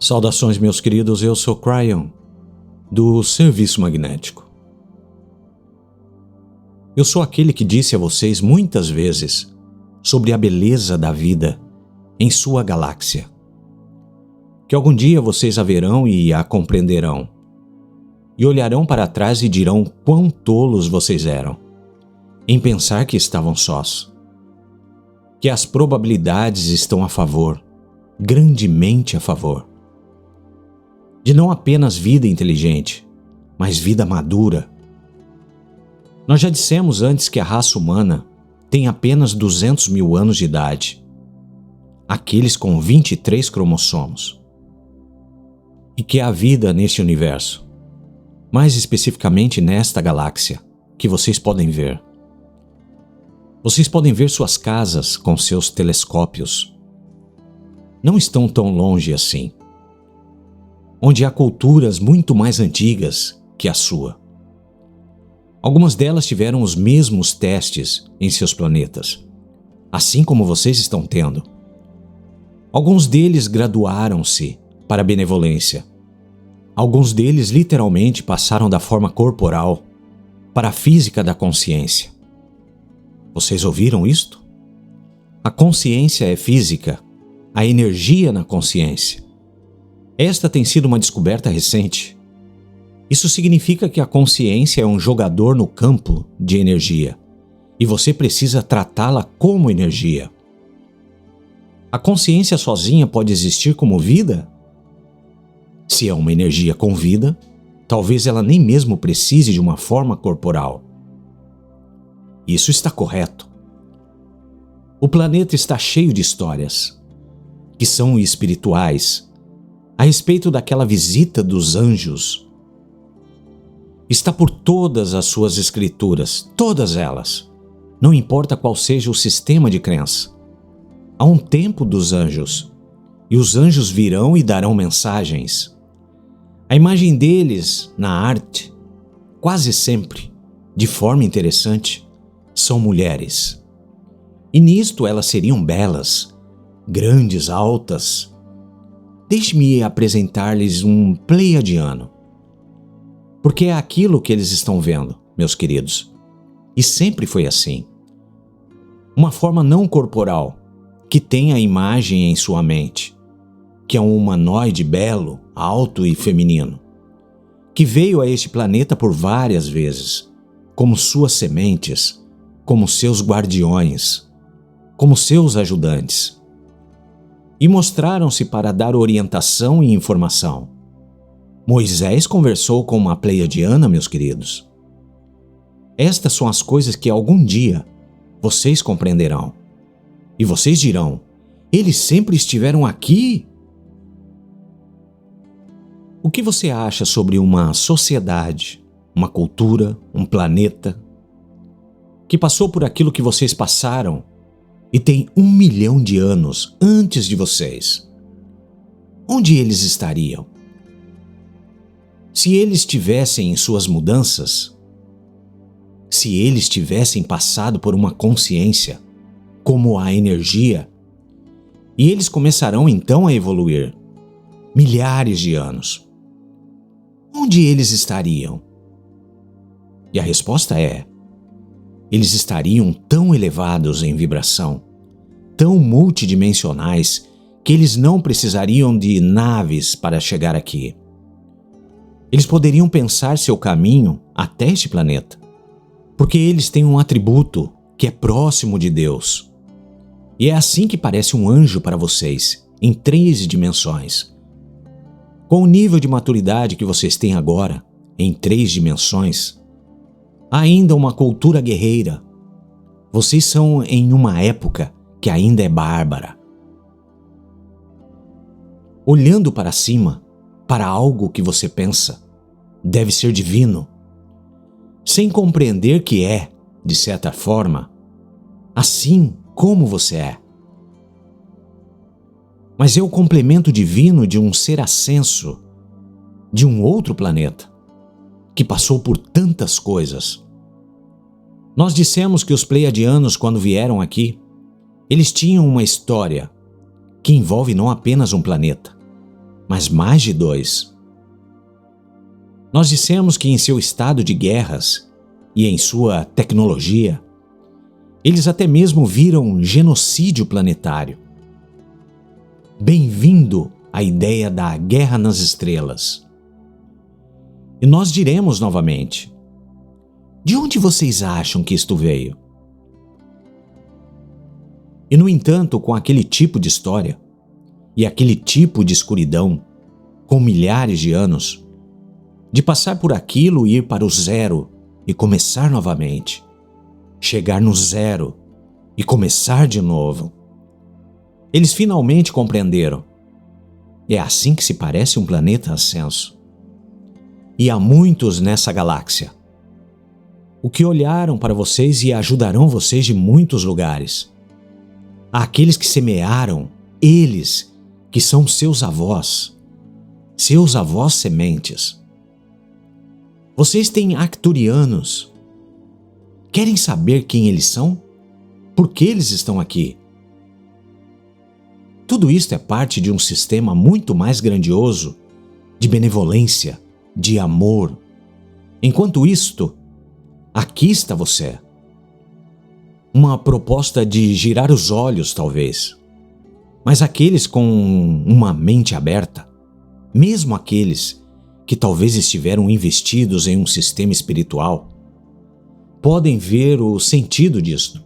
Saudações, meus queridos, eu sou Cryon, do Serviço Magnético. Eu sou aquele que disse a vocês muitas vezes sobre a beleza da vida em sua galáxia. Que algum dia vocês a verão e a compreenderão, e olharão para trás e dirão quão tolos vocês eram, em pensar que estavam sós. Que as probabilidades estão a favor, grandemente a favor, de não apenas vida inteligente, mas vida madura. Nós já dissemos antes que a raça humana tem apenas 200 mil anos de idade, aqueles com 23 cromossomos, e que há vida neste universo, mais especificamente nesta galáxia, que vocês podem ver. Vocês podem ver suas casas com seus telescópios. Não estão tão longe assim, onde há culturas muito mais antigas que a sua. Algumas delas tiveram os mesmos testes em seus planetas, assim como vocês estão tendo. Alguns deles graduaram-se para a benevolência. Alguns deles literalmente passaram da forma corporal para a física da consciência. Vocês ouviram isto? A consciência é física, a energia na consciência. Esta tem sido uma descoberta recente. Isso significa que a consciência é um jogador no campo de energia e você precisa tratá-la como energia. A consciência sozinha pode existir como vida? Se é uma energia com vida, talvez ela nem mesmo precise de uma forma corporal. Isso está correto. O planeta está cheio de histórias, que são espirituais, a respeito daquela visita dos anjos. Está por todas as suas escrituras, todas elas. Não importa qual seja o sistema de crença. Há um tempo dos anjos, e os anjos virão e darão mensagens. A imagem deles na arte, quase sempre, de forma interessante, são mulheres. E nisto elas seriam belas, grandes, altas. Deixe-me apresentar-lhes um pleiadiano, porque é aquilo que eles estão vendo, meus queridos, e sempre foi assim. Uma forma não corporal, que tem a imagem em sua mente, que é um humanoide belo, alto e feminino, que veio a este planeta por várias vezes, como suas sementes, como seus guardiões, como seus ajudantes, e mostraram-se para dar orientação e informação. Moisés conversou com uma pleiadiana, meus queridos. Estas são as coisas que algum dia vocês compreenderão. E vocês dirão, eles sempre estiveram aqui? O que você acha sobre uma sociedade, uma cultura, um planeta, que passou por aquilo que vocês passaram e tem 1 milhão de anos antes de vocês? Onde eles estariam? Se eles tivessem em suas mudanças, se eles tivessem passado por uma consciência, como a energia, e eles começarão então a evoluir, milhares de anos, onde eles estariam? E a resposta é, eles estariam tão elevados em vibração, tão multidimensionais, que eles não precisariam de naves para chegar aqui. Eles poderiam pensar seu caminho até este planeta, porque eles têm um atributo que é próximo de Deus. E é assim que parece um anjo para vocês, em 3 dimensões. Com o nível de maturidade que vocês têm agora, em 3 dimensões, há ainda uma cultura guerreira. Vocês são em uma época que ainda é bárbara. Olhando para cima, para algo que você pensa, deve ser divino, sem compreender que é, de certa forma, assim como você é. Mas é o complemento divino de um ser ascenso, de um outro planeta, que passou por tantas coisas. Nós dissemos que os pleiadianos, quando vieram aqui, eles tinham uma história que envolve não apenas um planeta, mas mais de 2. Nós dissemos que em seu estado de guerras e em sua tecnologia, eles até mesmo viram genocídio planetário. Bem-vindo à ideia da guerra nas estrelas. E nós diremos novamente: de onde vocês acham que isto veio? E no entanto, com aquele tipo de história e aquele tipo de escuridão, com milhares de anos, de passar por aquilo e ir para o zero e começar novamente, chegar no zero e começar de novo, eles finalmente compreenderam. É assim que se parece um planeta ascenso. E há muitos nessa galáxia, o que olharam para vocês e ajudarão vocês de muitos lugares. Há aqueles que semearam, eles que são seus avós sementes. Vocês têm arcturianos. Querem saber quem eles são? Por que eles estão aqui? Tudo isto é parte de um sistema muito mais grandioso de benevolência, de amor. Enquanto isto, aqui está você. Uma proposta de girar os olhos, talvez. Mas aqueles com uma mente aberta, mesmo aqueles que talvez estiveram investidos em um sistema espiritual, podem ver o sentido disto.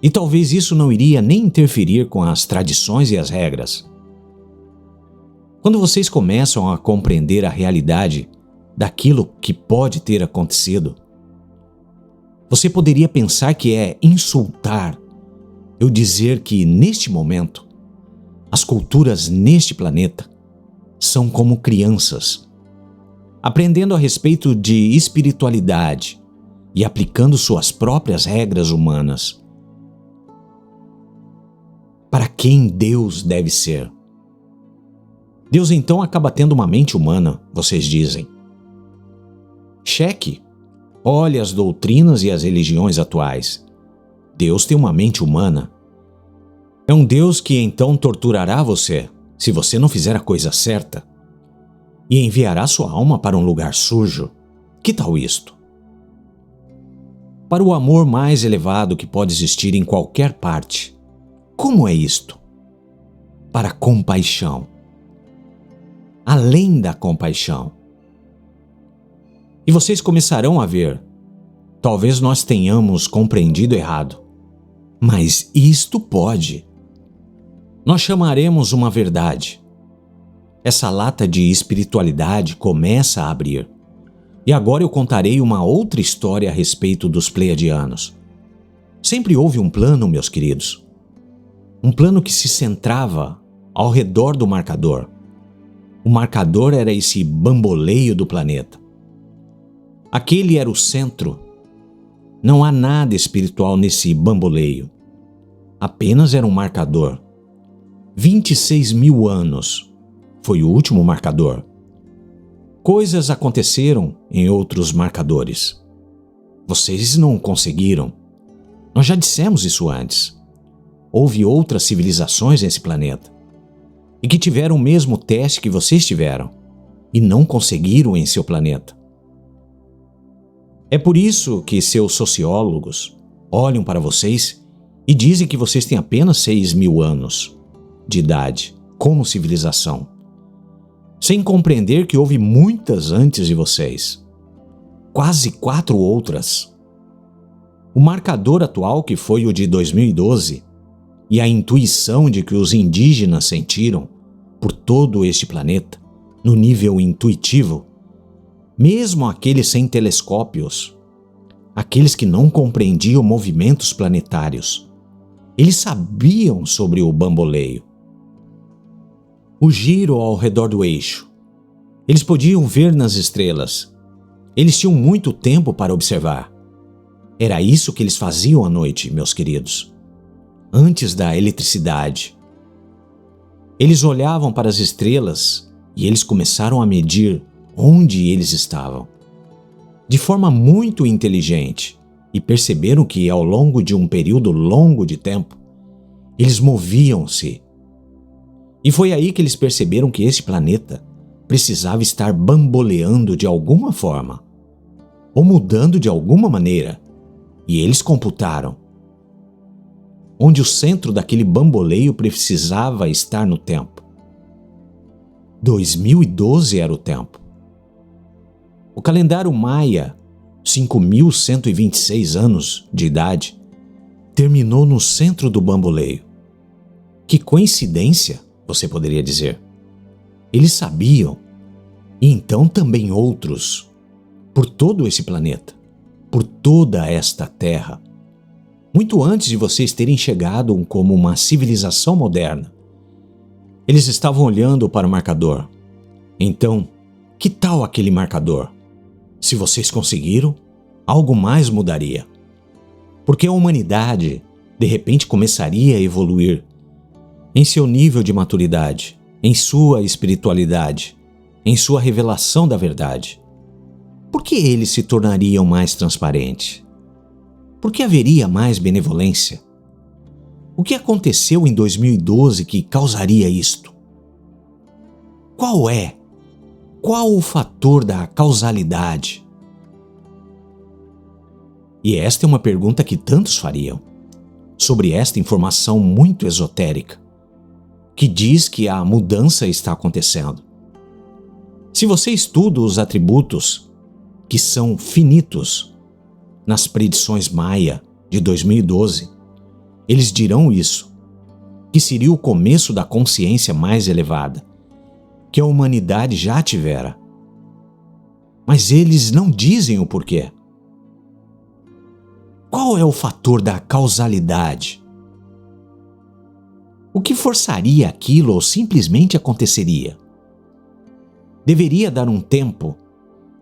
E talvez isso não iria nem interferir com as tradições e as regras. Quando vocês começam a compreender a realidade daquilo que pode ter acontecido, você poderia pensar que é insultar eu dizer que, neste momento, as culturas neste planeta são como crianças, aprendendo a respeito de espiritualidade e aplicando suas próprias regras humanas. Para quem Deus deve ser? Deus então acaba tendo uma mente humana, vocês dizem. Cheque. Olhe as doutrinas e as religiões atuais. Deus tem uma mente humana. É um Deus que então torturará você, se você não fizer a coisa certa, e enviará sua alma para um lugar sujo. Que tal isto? Para o amor mais elevado que pode existir em qualquer parte. Como é isto? Para a compaixão. Além da compaixão. E vocês começarão a ver. Talvez nós tenhamos compreendido errado. Mas isto pode. Nós chamaremos uma verdade. Essa lata de espiritualidade começa a abrir. E agora eu contarei uma outra história a respeito dos Pleiadianos. Sempre houve um plano, meus queridos. Um plano que se centrava ao redor do marcador. O marcador era esse bamboleio do planeta. Aquele era o centro. Não há nada espiritual nesse bamboleio. Apenas era um marcador. 26.000 anos foi o último marcador. Coisas aconteceram em outros marcadores. Vocês não conseguiram. Nós já dissemos isso antes. Houve outras civilizações nesse planeta e que tiveram o mesmo teste que vocês tiveram e não conseguiram em seu planeta. É por isso que seus sociólogos olham para vocês e dizem que vocês têm apenas 6.000 anos de idade como civilização, sem compreender que houve muitas antes de vocês, quase 4 outras. O marcador atual, que foi o de 2012, e a intuição de que os indígenas sentiram por todo este planeta, no nível intuitivo, mesmo aqueles sem telescópios, aqueles que não compreendiam movimentos planetários, eles sabiam sobre o bamboleio. O giro ao redor do eixo. Eles podiam ver nas estrelas. Eles tinham muito tempo para observar. Era isso que eles faziam à noite, meus queridos. Antes da eletricidade. Eles olhavam para as estrelas e eles começaram a medir onde eles estavam. De forma muito inteligente, e perceberam que ao longo de um período longo de tempo, eles moviam-se. E foi aí que eles perceberam que esse planeta precisava estar bamboleando de alguma forma, ou mudando de alguma maneira, e eles computaram onde o centro daquele bamboleio precisava estar no tempo. 2012 era o tempo. O calendário maia, 5.126 anos de idade, terminou no centro do bamboleio. Que coincidência, você poderia dizer. Eles sabiam, e então também outros, por todo esse planeta, por toda esta terra. Muito antes de vocês terem chegado como uma civilização moderna, eles estavam olhando para o marcador. Então, que tal aquele marcador? Se vocês conseguiram, algo mais mudaria. Porque a humanidade, de repente, começaria a evoluir em seu nível de maturidade, em sua espiritualidade, em sua revelação da verdade. Por que eles se tornariam mais transparentes? Por que haveria mais benevolência? O que aconteceu em 2012 que causaria isto? Qual o fator da causalidade? E esta é uma pergunta que tantos fariam, sobre esta informação muito esotérica, que diz que a mudança está acontecendo. Se você estuda os atributos que são finitos nas predições maia de 2012, eles dirão isso, que seria o começo da consciência mais elevada, que a humanidade já tivera. Mas eles não dizem o porquê. Qual é o fator da causalidade? O que forçaria aquilo ou simplesmente aconteceria? Deveria dar um tempo?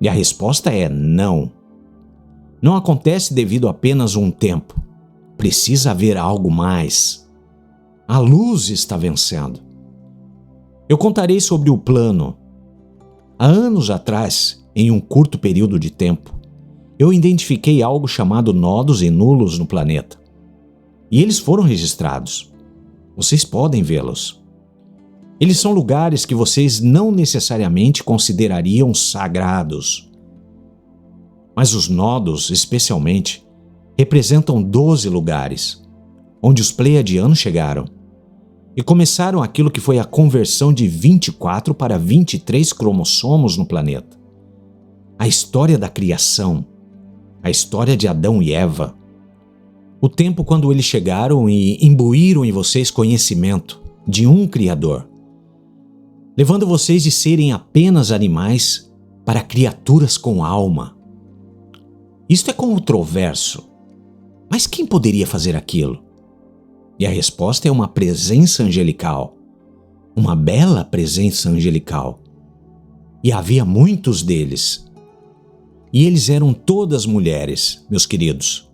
E a resposta é não. Não acontece devido a apenas um tempo. Precisa haver algo mais. A luz está vencendo. Eu contarei sobre o plano. Há anos atrás, em um curto período de tempo, eu identifiquei algo chamado nodos e nulos no planeta. E eles foram registrados. Vocês podem vê-los. Eles são lugares que vocês não necessariamente considerariam sagrados. Mas os nodos, especialmente, representam 12 lugares, onde os pleiadianos chegaram e começaram aquilo que foi a conversão de 24 para 23 cromossomos no planeta. A história da criação, a história de Adão e Eva, o tempo quando eles chegaram e imbuíram em vocês conhecimento de um Criador, levando vocês de serem apenas animais para criaturas com alma. Isto é controverso, mas quem poderia fazer aquilo? E a resposta é uma presença angelical, uma bela presença angelical. E havia muitos deles. E eles eram todas mulheres, meus queridos,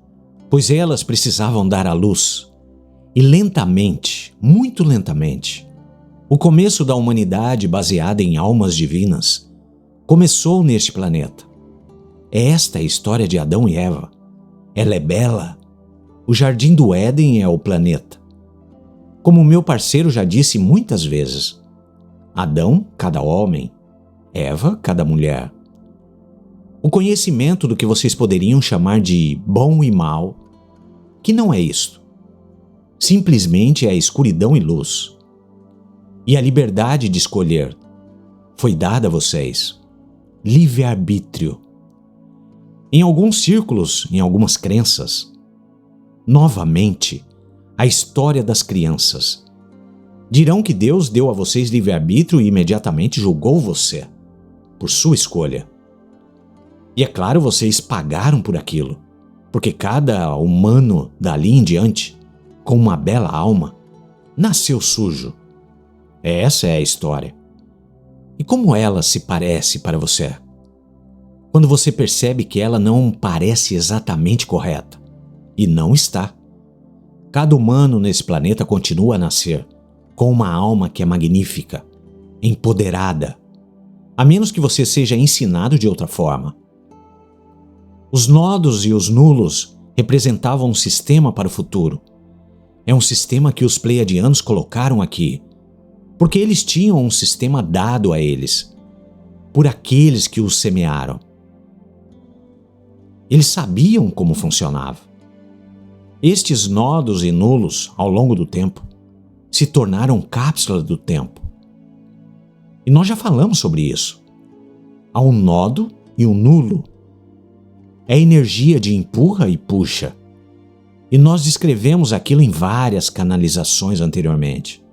pois elas precisavam dar à luz. E lentamente, muito lentamente, o começo da humanidade baseada em almas divinas começou neste planeta. Esta é a história de Adão e Eva. Ela é bela. O Jardim do Éden é o planeta. Como meu parceiro já disse muitas vezes, Adão, cada homem, Eva, cada mulher. O conhecimento do que vocês poderiam chamar de bom e mal, que não é isto. Simplesmente é a escuridão e luz. E a liberdade de escolher foi dada a vocês. Livre-arbítrio. Em alguns círculos, em algumas crenças, novamente, a história das crianças. Dirão que Deus deu a vocês livre-arbítrio e imediatamente julgou você, por sua escolha. E é claro, vocês pagaram por aquilo, porque cada humano dali em diante, com uma bela alma, nasceu sujo. Essa é a história. E como ela se parece para você? Quando você percebe que ela não parece exatamente correta. E não está. Cada humano nesse planeta continua a nascer com uma alma que é magnífica, empoderada, a menos que você seja ensinado de outra forma. Os nodos e os nulos representavam um sistema para o futuro. É um sistema que os pleiadianos colocaram aqui. porque eles tinham um sistema dado a eles, por aqueles que os semearam. Eles sabiam como funcionava. Estes nodos e nulos, ao longo do tempo, se tornaram cápsulas do tempo. E nós já falamos sobre isso. Há um nodo e um nulo. É energia de empurra e puxa. E nós descrevemos aquilo em várias canalizações anteriormente.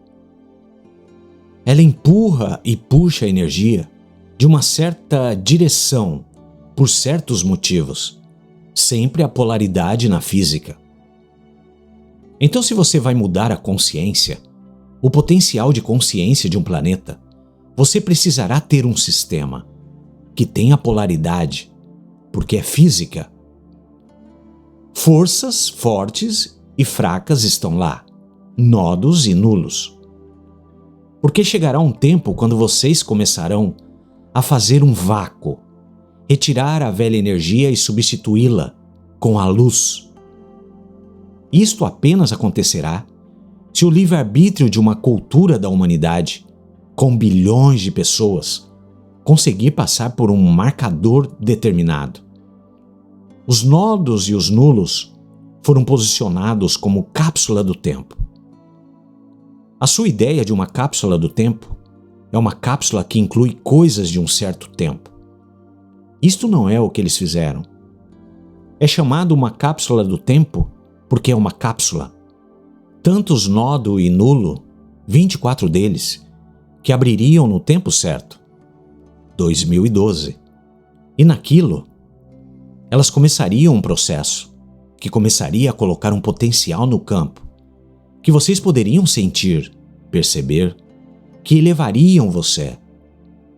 Ela empurra e puxa a energia de uma certa direção, por certos motivos. Sempre a polaridade na física. Então, se você vai mudar a consciência, o potencial de consciência de um planeta, você precisará ter um sistema que tenha polaridade, porque é física. Forças fortes e fracas estão lá, nodos e nulos. Porque chegará um tempo quando vocês começarão a fazer um vácuo, retirar a velha energia e substituí-la com a luz. Isto apenas acontecerá se o livre-arbítrio de uma cultura da humanidade, com bilhões de pessoas, conseguir passar por um marcador determinado. Os nodos e os nulos foram posicionados como cápsula do tempo. A sua ideia de uma cápsula do tempo é uma cápsula que inclui coisas de um certo tempo. Isto não é o que eles fizeram. É chamado uma cápsula do tempo porque é uma cápsula. Tantos nodo e nulo, 24 deles, que abririam no tempo certo, 2012. E naquilo, elas começariam um processo que começaria a colocar um potencial no campo, que vocês poderiam sentir, perceber, que elevariam você.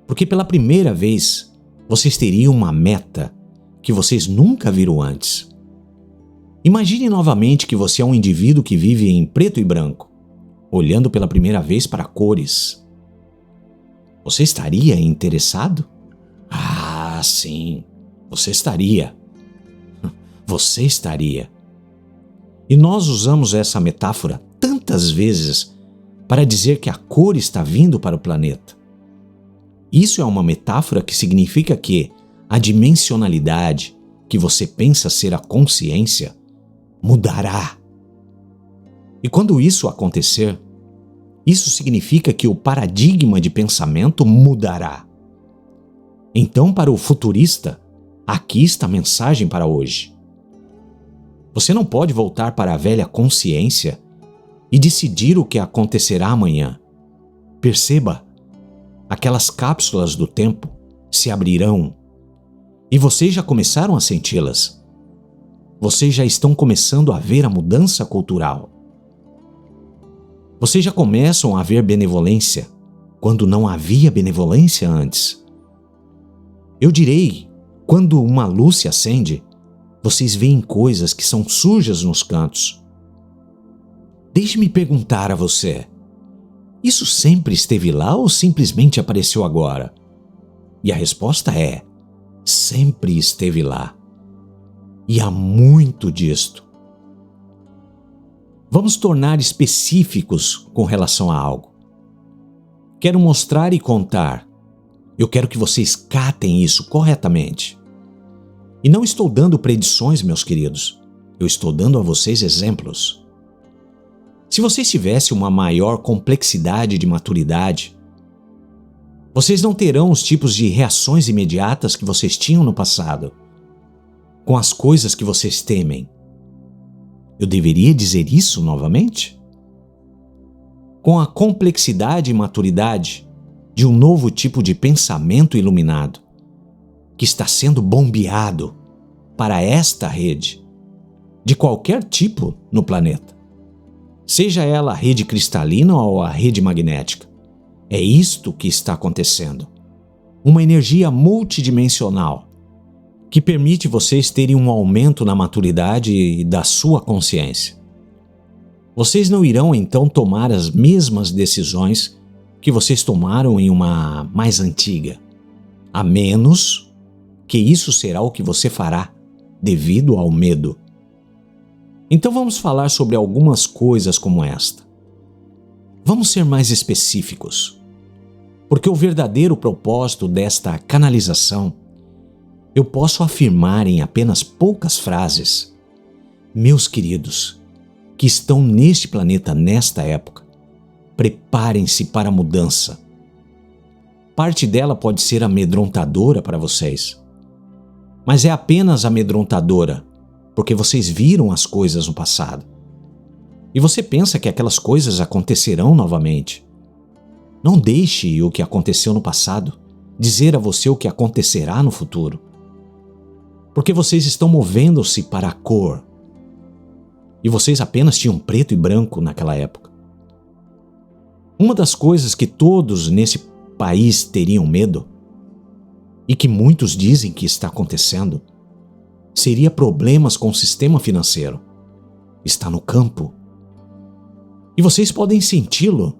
Porque pela primeira vez, vocês teriam uma meta que vocês nunca viram antes. Imagine novamente que você é um indivíduo que vive em preto e branco, olhando pela primeira vez para cores. Você estaria interessado? Ah, sim, você estaria. Você estaria. E nós usamos essa metáfora tantas vezes para dizer que a cor está vindo para o planeta. Isso é uma metáfora que significa que a dimensionalidade que você pensa ser a consciência mudará. E quando isso acontecer, isso significa que o paradigma de pensamento mudará. Então, para o futurista, aqui está a mensagem para hoje. Você não pode voltar para a velha consciência e decidir o que acontecerá amanhã. Perceba, aquelas cápsulas do tempo se abrirão e vocês já começaram a senti-las. Vocês já estão começando a ver a mudança cultural. Vocês já começam a ver benevolência quando não havia benevolência antes. Eu direi, quando uma luz se acende, vocês veem coisas que são sujas nos cantos. Deixe-me perguntar a você, isso sempre esteve lá ou simplesmente apareceu agora? E a resposta é, sempre esteve lá. E há muito disto. Vamos tornar específicos com relação a algo. Quero mostrar e contar. Eu quero que vocês catem isso corretamente. E não estou dando predições, meus queridos. Eu estou dando a vocês exemplos. Se vocês tivessem uma maior complexidade de maturidade, vocês não terão os tipos de reações imediatas que vocês tinham no passado, com as coisas que vocês temem. Eu deveria dizer isso novamente? Com a complexidade e maturidade de um novo tipo de pensamento iluminado, que está sendo bombeado para esta rede, de qualquer tipo no planeta. Seja ela a rede cristalina ou a rede magnética. É isto que está acontecendo. Uma energia multidimensional que permite vocês terem um aumento na maturidade da sua consciência. Vocês não irão então tomar as mesmas decisões que vocês tomaram em uma mais antiga, a menos que isso será o que você fará devido ao medo. Então vamos falar sobre algumas coisas como esta. Vamos ser mais específicos, porque o verdadeiro propósito desta canalização eu posso afirmar em apenas poucas frases. Meus queridos, que estão neste planeta nesta época, preparem-se para a mudança. Parte dela pode ser amedrontadora para vocês, mas é apenas amedrontadora porque vocês viram as coisas no passado. E você pensa que aquelas coisas acontecerão novamente. Não deixe o que aconteceu no passado dizer a você o que acontecerá no futuro. Porque vocês estão movendo-se para a cor. E vocês apenas tinham preto e branco naquela época. Uma das coisas que todos nesse país teriam medo, e que muitos dizem que está acontecendo, seria problemas com o sistema financeiro. Está no campo. E vocês podem senti-lo.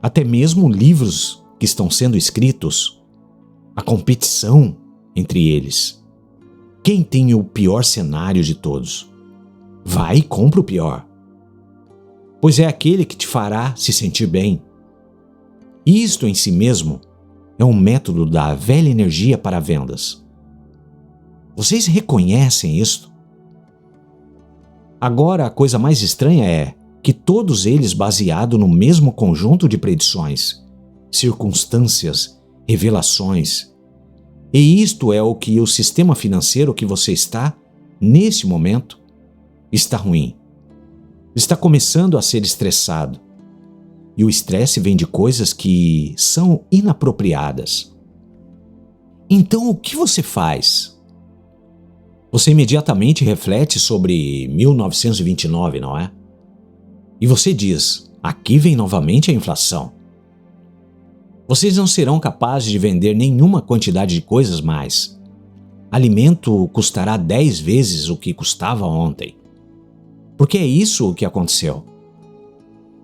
Até mesmo livros que estão sendo escritos, a competição entre eles. Quem tem o pior cenário de todos? Vai e compra o pior. Pois é aquele que te fará se sentir bem. Isto em si mesmo é um método da velha energia para vendas. Vocês reconhecem isto? Agora a coisa mais estranha é que todos eles baseados no mesmo conjunto de predições, circunstâncias, revelações. E isto é o que o sistema financeiro que você está, nesse momento, está ruim. Está começando a ser estressado. E o estresse vem de coisas que são inapropriadas. Então o que você faz? Você imediatamente reflete sobre 1929, não é? E você diz, aqui vem novamente a inflação. Vocês não serão capazes de vender nenhuma quantidade de coisas mais. Alimento custará 10 vezes o que custava ontem. Porque é isso o que aconteceu.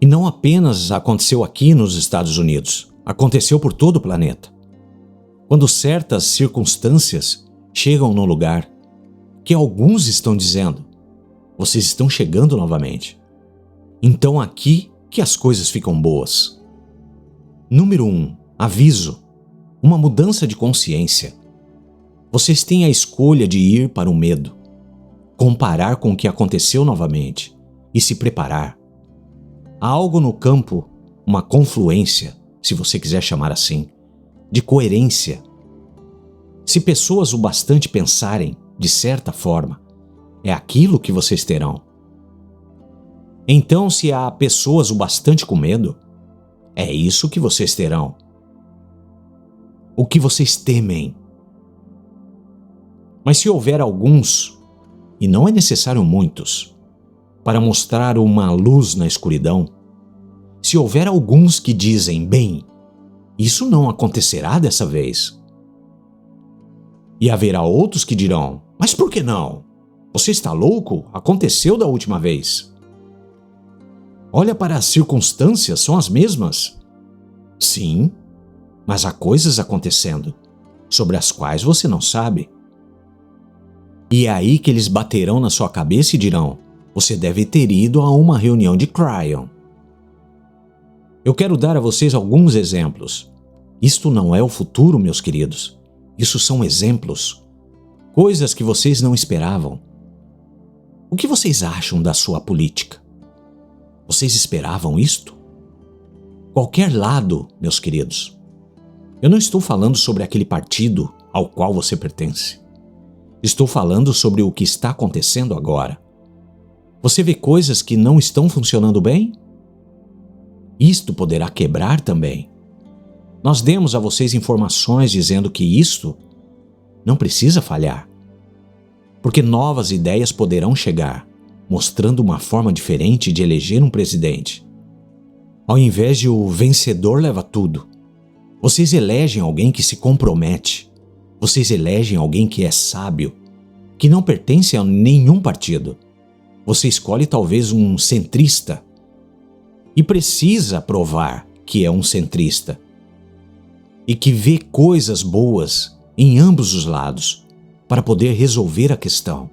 E não apenas aconteceu aqui nos Estados Unidos, aconteceu por todo o planeta. Quando certas circunstâncias chegam no lugar, que alguns estão dizendo, vocês estão chegando novamente. Então aqui que as coisas ficam boas. Número 1. Aviso. Uma mudança de consciência. Vocês têm a escolha de ir para o medo, comparar com o que aconteceu novamente e se preparar. Há algo no campo, uma confluência, se você quiser chamar assim, de coerência. Se pessoas o bastante pensarem, de certa forma, é aquilo que vocês terão. Então, se há pessoas o bastante com medo, é isso que vocês terão. O que vocês temem. Mas se houver alguns, e não é necessário muitos, para mostrar uma luz na escuridão, se houver alguns que dizem, bem, isso não acontecerá dessa vez. E haverá outros que dirão, mas por que não? Você está louco? Aconteceu da última vez. Olha para as circunstâncias, são as mesmas. Sim, mas há coisas acontecendo, sobre as quais você não sabe. E é aí que eles baterão na sua cabeça e dirão, você deve ter ido a uma reunião de Cryon. Eu quero dar a vocês alguns exemplos. Isto não é o futuro, meus queridos. Isso são exemplos. Coisas que vocês não esperavam. O que vocês acham da sua política? Vocês esperavam isto? Qualquer lado, meus queridos. Eu não estou falando sobre aquele partido ao qual você pertence. Estou falando sobre o que está acontecendo agora. Você vê coisas que não estão funcionando bem? Isto poderá quebrar também. Nós demos a vocês informações dizendo que isto não precisa falhar. Porque novas ideias poderão chegar, mostrando uma forma diferente de eleger um presidente. Ao invés de o vencedor leva tudo, vocês elegem alguém que se compromete. Vocês elegem alguém que é sábio, que não pertence a nenhum partido. Você escolhe talvez um centrista e precisa provar que é um centrista e que vê coisas boas em ambos os lados para poder resolver a questão.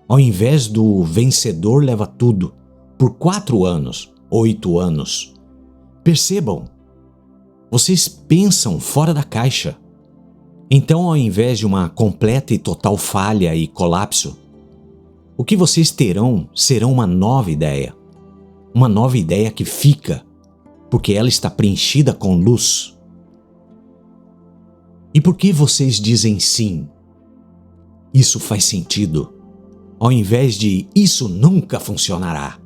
Ao invés do vencedor leva tudo por 4 anos 8 anos. Percebam, vocês pensam fora da caixa. Então, ao invés de uma completa e total falha e colapso, o que vocês terão será uma nova ideia. Uma nova ideia que fica, porque ela está preenchida com luz. E por que vocês dizem sim? Isso faz sentido, ao invés de isso nunca funcionará.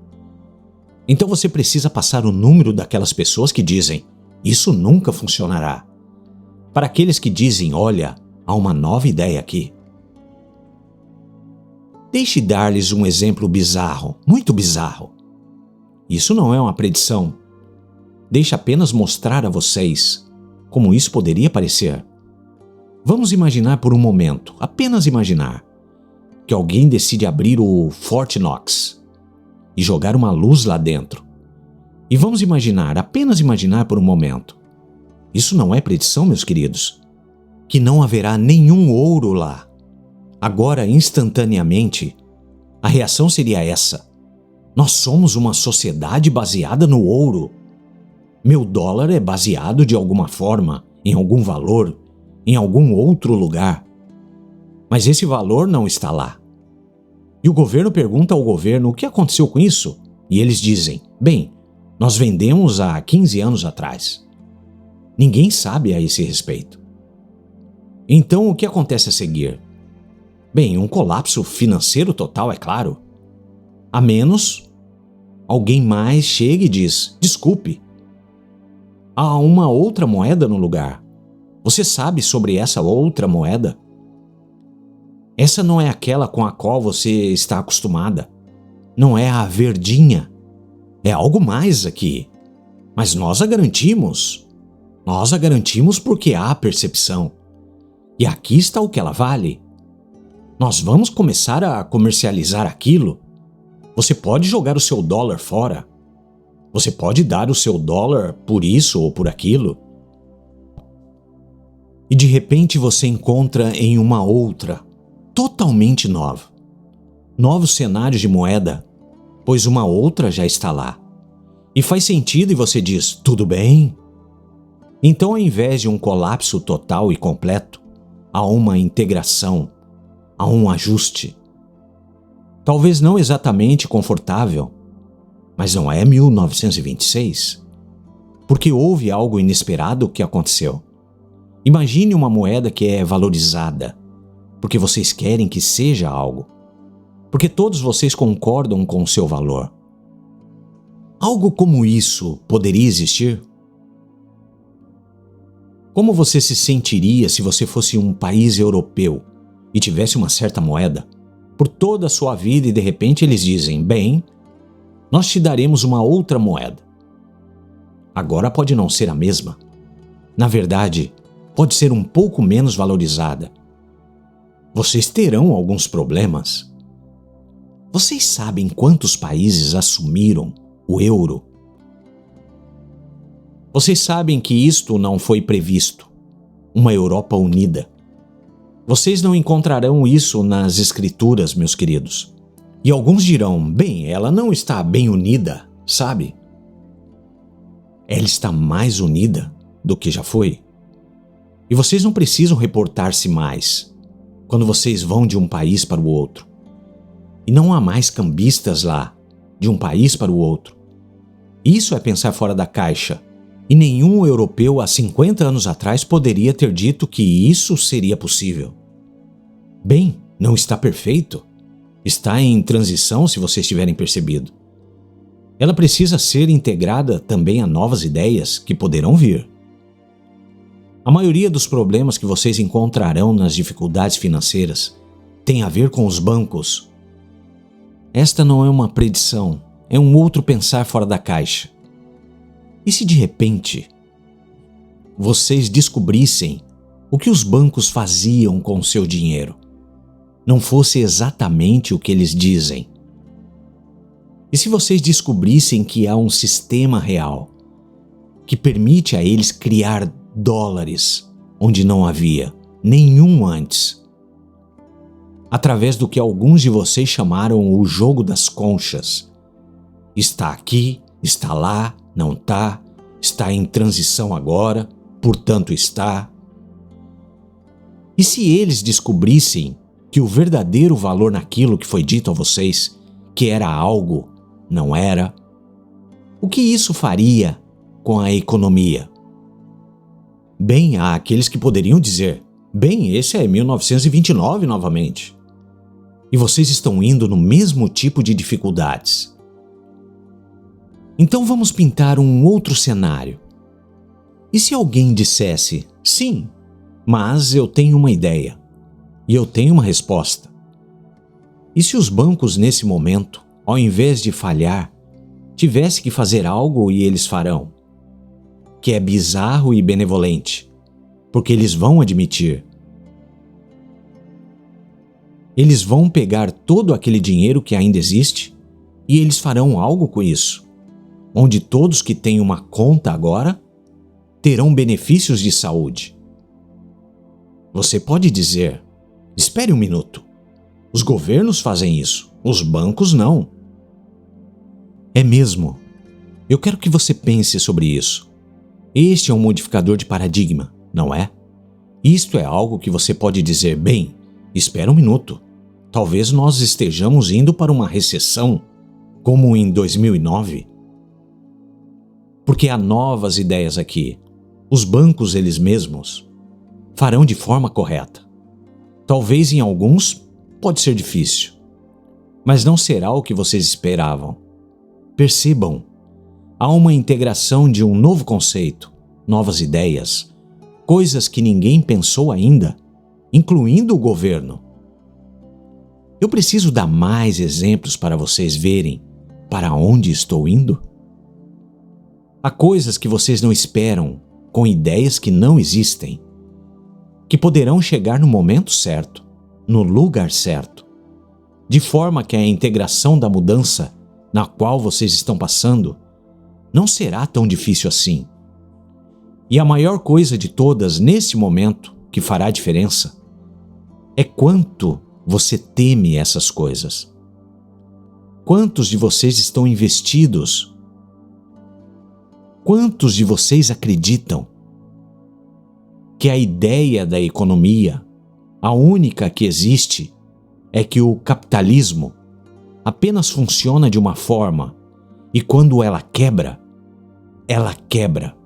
Então você precisa passar o número daquelas pessoas que dizem isso nunca funcionará, para aqueles que dizem, olha, há uma nova ideia aqui. Deixe dar-lhes um exemplo bizarro, muito bizarro. Isso não é uma predição. Deixe apenas mostrar a vocês como isso poderia parecer. Vamos imaginar por um momento, apenas imaginar, que alguém decide abrir o Fort Knox e jogar uma luz lá dentro. E vamos imaginar, apenas imaginar por um momento. Isso não é predição, meus queridos. Que não haverá nenhum ouro lá. Agora, instantaneamente, a reação seria essa. Nós somos uma sociedade baseada no ouro. Meu dólar é baseado de alguma forma, em algum valor, em algum outro lugar. Mas esse valor não está lá. E o governo pergunta ao governo o que aconteceu com isso. E eles dizem, bem, nós vendemos há 15 anos atrás. Ninguém sabe a esse respeito. Então, o que acontece a seguir? Bem, um colapso financeiro total, é claro. A menos alguém mais chegue e diz, desculpe, há uma outra moeda no lugar. Você sabe sobre essa outra moeda? Essa não é aquela com a qual você está acostumada. Não é a verdinha. É algo mais aqui. Mas nós a garantimos. Nós a garantimos porque há percepção. E aqui está o que ela vale. Nós vamos começar a comercializar aquilo. Você pode jogar o seu dólar fora. Você pode dar o seu dólar por isso ou por aquilo. E de repente você encontra em uma outra, totalmente nova. Novos cenários de moeda, pois uma outra já está lá. E faz sentido e você diz, tudo bem? Então, ao invés de um colapso total e completo, há uma integração, há um ajuste. Talvez não exatamente confortável, mas não é 1926, porque houve algo inesperado que aconteceu. Imagine uma moeda que é valorizada, porque vocês querem que seja algo, porque todos vocês concordam com o seu valor. Algo como isso poderia existir? Como você se sentiria se você fosse um país europeu e tivesse uma certa moeda por toda a sua vida e de repente eles dizem, bem, nós te daremos uma outra moeda. Agora pode não ser a mesma. Na verdade, pode ser um pouco menos valorizada. Vocês terão alguns problemas. Vocês sabem quantos países assumiram o euro? Vocês sabem que isto não foi previsto. Uma Europa unida. Vocês não encontrarão isso nas escrituras, meus queridos. E alguns dirão, bem, ela não está bem unida, sabe? Ela está mais unida do que já foi. E vocês não precisam reportar-se mais quando vocês vão de um país para o outro. E não há mais cambistas lá, de um país para o outro. Isso é pensar fora da caixa. E nenhum europeu há 50 anos atrás poderia ter dito que isso seria possível. Bem, não está perfeito. Está em transição, se vocês tiverem percebido. Ela precisa ser integrada também a novas ideias que poderão vir. A maioria dos problemas que vocês encontrarão nas dificuldades financeiras tem a ver com os bancos. Esta não é uma predição, é um outro pensar fora da caixa. E se de repente vocês descobrissem o que os bancos faziam com o seu dinheiro? Não fosse exatamente o que eles dizem. E se vocês descobrissem que há um sistema real que permite a eles criar dólares onde não havia nenhum antes, através do que alguns de vocês chamaram o jogo das conchas. Está aqui, Está lá, não está em transição agora, portanto está. E se eles descobrissem que o verdadeiro valor naquilo que foi dito a vocês, que era algo, não era? O que isso faria com a economia? Bem, há aqueles que poderiam dizer, bem, esse é 1929 novamente. E vocês estão indo no mesmo tipo de dificuldades. Então vamos pintar um outro cenário. E se alguém dissesse, sim, mas eu tenho uma ideia, e eu tenho uma resposta. E se os bancos nesse momento, ao invés de falhar, tivesse que fazer algo e eles farão? Que é bizarro e benevolente, porque eles vão admitir. Eles vão pegar todo aquele dinheiro que ainda existe e eles farão algo com isso, onde todos que têm uma conta agora terão benefícios de saúde. Você pode dizer, espere um minuto, os governos fazem isso, os bancos não. É mesmo. Eu quero que você pense sobre isso. Este é um modificador de paradigma, não é? Isto é algo que você pode dizer, bem, espera um minuto. Talvez nós estejamos indo para uma recessão, como em 2009. Porque há novas ideias aqui. Os bancos eles mesmos farão de forma correta. Talvez em alguns pode ser difícil, mas não será o que vocês esperavam. Percebam, há uma integração de um novo conceito, novas ideias, coisas que ninguém pensou ainda, incluindo o governo. Eu preciso dar mais exemplos para vocês verem para onde estou indo? Há coisas que vocês não esperam, com ideias que não existem, que poderão chegar no momento certo, no lugar certo, de forma que a integração da mudança na qual vocês estão passando não será tão difícil assim. E a maior coisa de todas nesse momento que fará diferença é quanto você teme essas coisas. Quantos de vocês estão investidos? Quantos de vocês acreditam que a ideia da economia, a única que existe, é que o capitalismo apenas funciona de uma forma e quando ela quebra, ela quebra?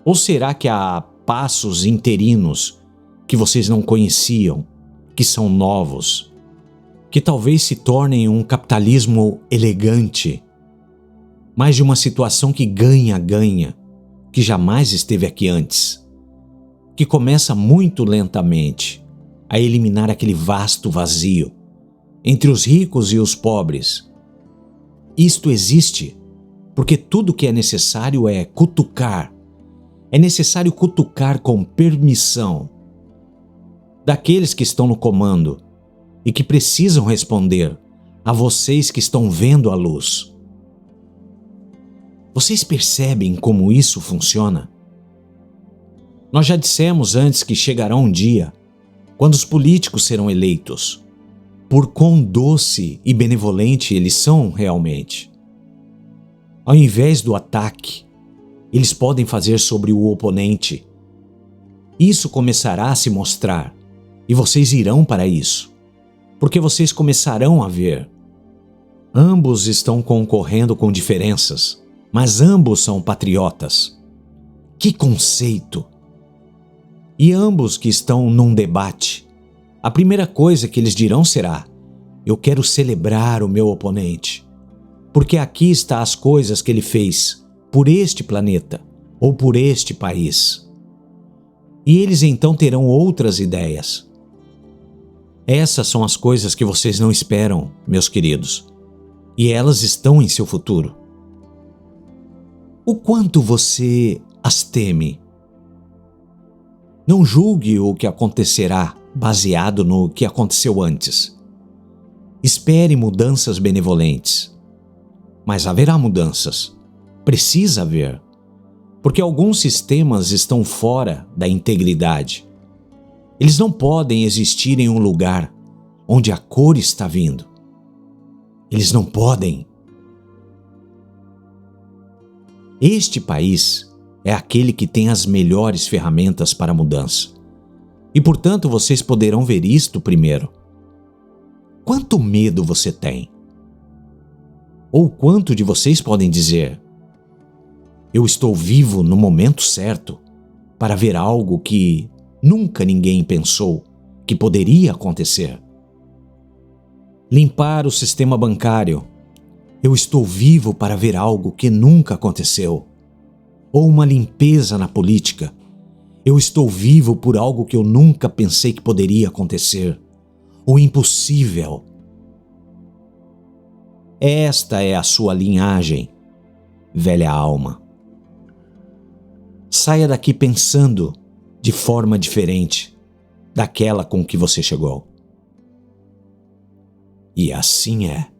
Ou será que há passos interinos que vocês não conheciam, que são novos, que talvez se tornem um capitalismo elegante, mas de uma situação que ganha-ganha, que jamais esteve aqui antes, que começa muito lentamente a eliminar aquele vasto vazio entre os ricos e os pobres. Isto existe porque tudo que é necessário é cutucar. É necessário cutucar com permissão daqueles que estão no comando e que precisam responder a vocês que estão vendo a luz. Vocês percebem como isso funciona? Nós já dissemos antes que chegará um dia quando os políticos serão eleitos, por quão doce e benevolente eles são realmente. Ao invés do ataque, eles podem fazer sobre o oponente. Isso começará a se mostrar e vocês irão para isso, porque vocês começarão a ver. Ambos estão concorrendo com diferenças, mas ambos são patriotas. Que conceito! E ambos que estão num debate, a primeira coisa que eles dirão será: eu quero celebrar o meu oponente, porque aqui está as coisas que ele fez por este planeta ou por este país. E eles então terão outras ideias. Essas são as coisas que vocês não esperam, meus queridos, e elas estão em seu futuro. O quanto você as teme? Não julgue o que acontecerá baseado no que aconteceu antes. Espere mudanças benevolentes. Mas haverá mudanças. Precisa haver. Porque alguns sistemas estão fora da integridade. Eles não podem existir em um lugar onde a cor está vindo. Eles não podem. Este país é aquele que tem as melhores ferramentas para a mudança. E, portanto, vocês poderão ver isto primeiro. Quanto medo você tem? Ou quanto de vocês podem dizer: eu estou vivo no momento certo para ver algo que nunca ninguém pensou que poderia acontecer? Limpar o sistema bancário. Eu estou vivo para ver algo que nunca aconteceu. Ou uma limpeza na política. Eu estou vivo por algo que eu nunca pensei que poderia acontecer. O impossível. Esta é a sua linhagem, velha alma. Saia daqui pensando de forma diferente daquela com que você chegou. E assim é.